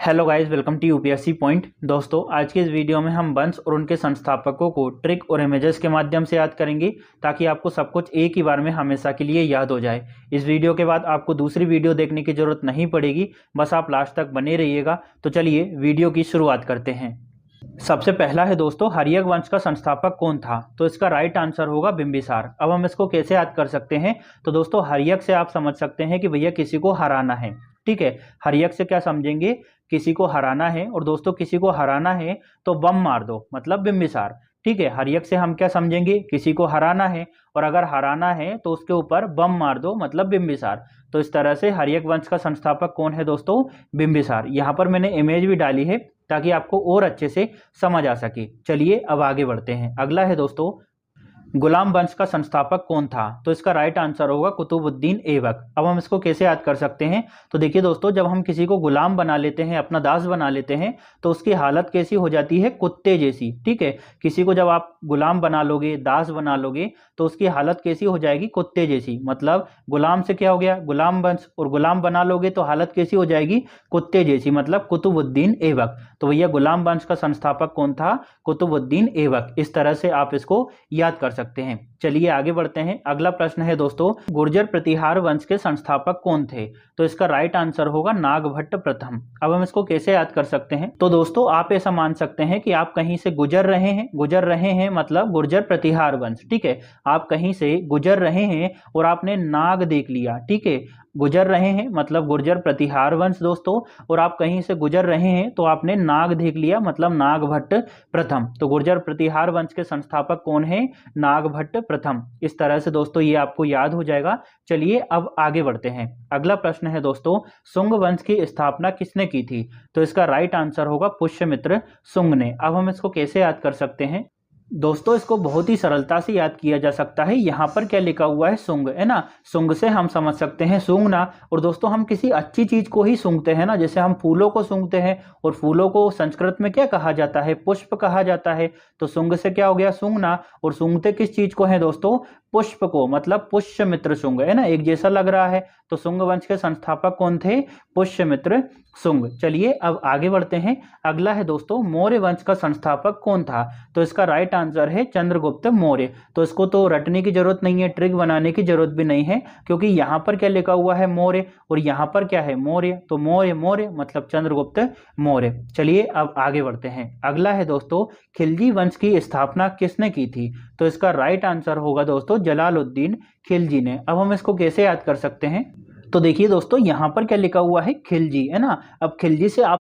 Hello guys, welcome to UPSC Point. दोस्तों, आज के इस वीडियो में हम वंश और उनके संस्थापकों को ट्रिक और इमेजेस के माध्यम से याद करेंगे ताकि आपको सब कुछ एक ही बार में हमेशा के लिए याद हो जाए। इस वीडियो के बाद आपको दूसरी वीडियो देखने की जरूरत नहीं पड़ेगी, बस आप लास्ट तक बने रहिएगा। तो चलिए वीडियो की शुरुआत करते हैं। सबसे पहला है दोस्तों, हर्यक वंश का संस्थापक कौन था? तो इसका राइट आंसर होगा बिंबिसार। अब हम इसको कैसे याद कर सकते हैं? तो दोस्तों, हर्यक से आप समझ सकते हैं कि भैया किसी को हराना है। ठीक है, हर्यक से क्या समझेंगे? किसी को हराना है। और दोस्तों, किसी को हराना है तो बम मार दो, मतलब बिंबिसार। ठीक है, हर्यक से हम क्या समझेंगे? किसी को हराना है, और अगर हराना है तो उसके ऊपर बम मार दो, मतलब बिंबिसार। तो इस तरह से हर्यक वंश का संस्थापक कौन है दोस्तों? बिंबिसार। यहाँ पर मैंने इमेज भी डाली है ताकि आपको और अच्छे से समझ आ सके। चलिए अब आगे बढ़ते हैं। अगला है दोस्तों, गुलाम वंश का संस्थापक कौन था? तो इसका राइट आंसर होगा कुतुबुद्दीन ऐबक। अब हम इसको कैसे याद कर सकते हैं? तो देखिए दोस्तों, जब हम किसी को गुलाम बना लेते हैं, अपना दास बना लेते हैं, तो उसकी हालत कैसी हो जाती है? कुत्ते जैसी। ठीक है, किसी को जब आप गुलाम बना लोगे, दास बना लोगे, तो उसकी हालत कैसी हो जाएगी? कुत्ते जैसी। मतलब गुलाम से क्या हो गया? गुलाम वंश। और गुलाम बना लोगे तो हालत कैसी हो जाएगी? कुत्ते जैसी, मतलब कुतुबुद्दीन ऐबक। तो भैया गुलाम वंश का संस्थापक कौन था? कुतुबुद्दीन ऐबक। इस तरह से आप इसको याद कर सकते हैं। चलिए आगे बढ़ते हैं। अगला प्रश्न है दोस्तों, गुर्जर प्रतिहार वंश के संस्थापक कौन थे? तो इसका राइट आंसर होगा नागभट्ट प्रथम। अब हम इसको कैसे याद कर सकते हैं? तो दोस्तों, आप ऐसा मान सकते हैं कि आप कहीं से गुजर रहे हैं मतलब गुर्जर प्रतिहार वंश। ठीक है, आप कहीं से गुजर रहे हैं और आपने नाग देख लिया। ठीक है, गुजर रहे हैं मतलब गुर्जर प्रतिहार वंश दोस्तों, और आप कहीं से गुजर रहे हैं तो आपने नाग देख लिया, मतलब नागभट्ट प्रथम। तो गुर्जर प्रतिहार वंश के संस्थापक कौन है? नागभट्ट प्रथम। इस तरह से दोस्तों ये आपको याद हो जाएगा। चलिए अब आगे बढ़ते हैं। अगला प्रश्न है दोस्तों, शुंग वंश की स्थापना किसने की थी? तो इसका राइट आंसर होगा पुष्यमित्र शुंग ने। अब हम इसको कैसे याद कर सकते हैं? दोस्तों, इसको बहुत ही सरलता से याद किया जा सकता है। यहाँ पर क्या लिखा हुआ है? शुंग, है ना। शुंग से हम समझ सकते हैं सूंघना। और दोस्तों, हम किसी अच्छी चीज को ही सूंघते हैं ना, जैसे हम फूलों को सूंघते हैं, और फूलों को संस्कृत में क्या कहा जाता है? पुष्प कहा जाता है। तो शुंग से क्या हो गया? सूंघना। और सूंघते किस चीज को है दोस्तों? पुष्प को, मतलब पुष्यमित्र शुंग, है ना। एक जैसा लग रहा है। तो शुंग वंश के संस्थापक कौन थे? पुष्यमित्र शुंग। चलिए अब आगे बढ़ते हैं। अगला है दोस्तों, मौर्य वंश का संस्थापक कौन था? तो इसका राइट आंसर है चंद्रगुप्त मौर्य। तो इसको तो रटने की जरूरत नहीं है, ट्रिक बनाने की जरूरत भी नहीं है, क्योंकि यहाँ पर क्या लिखा हुआ है? मौर्य, और यहाँ पर क्या है? मौर्य। तो मौर्य मौर्य मतलब चंद्रगुप्त मौर्य। चलिए अब आगे बढ़ते हैं। अगला है दोस्तों, खिलजी वंश की स्थापना किसने की थी? तो इसका राइट आंसर होगा दोस्तों जलालुद्दीन खिलजी ने। अब हम इसको कैसे याद कर सकते हैं? तो देखिए दोस्तों, यहाँ पर क्या लिखा हुआ है? खिलजी, है ना। अब खिलजी से आप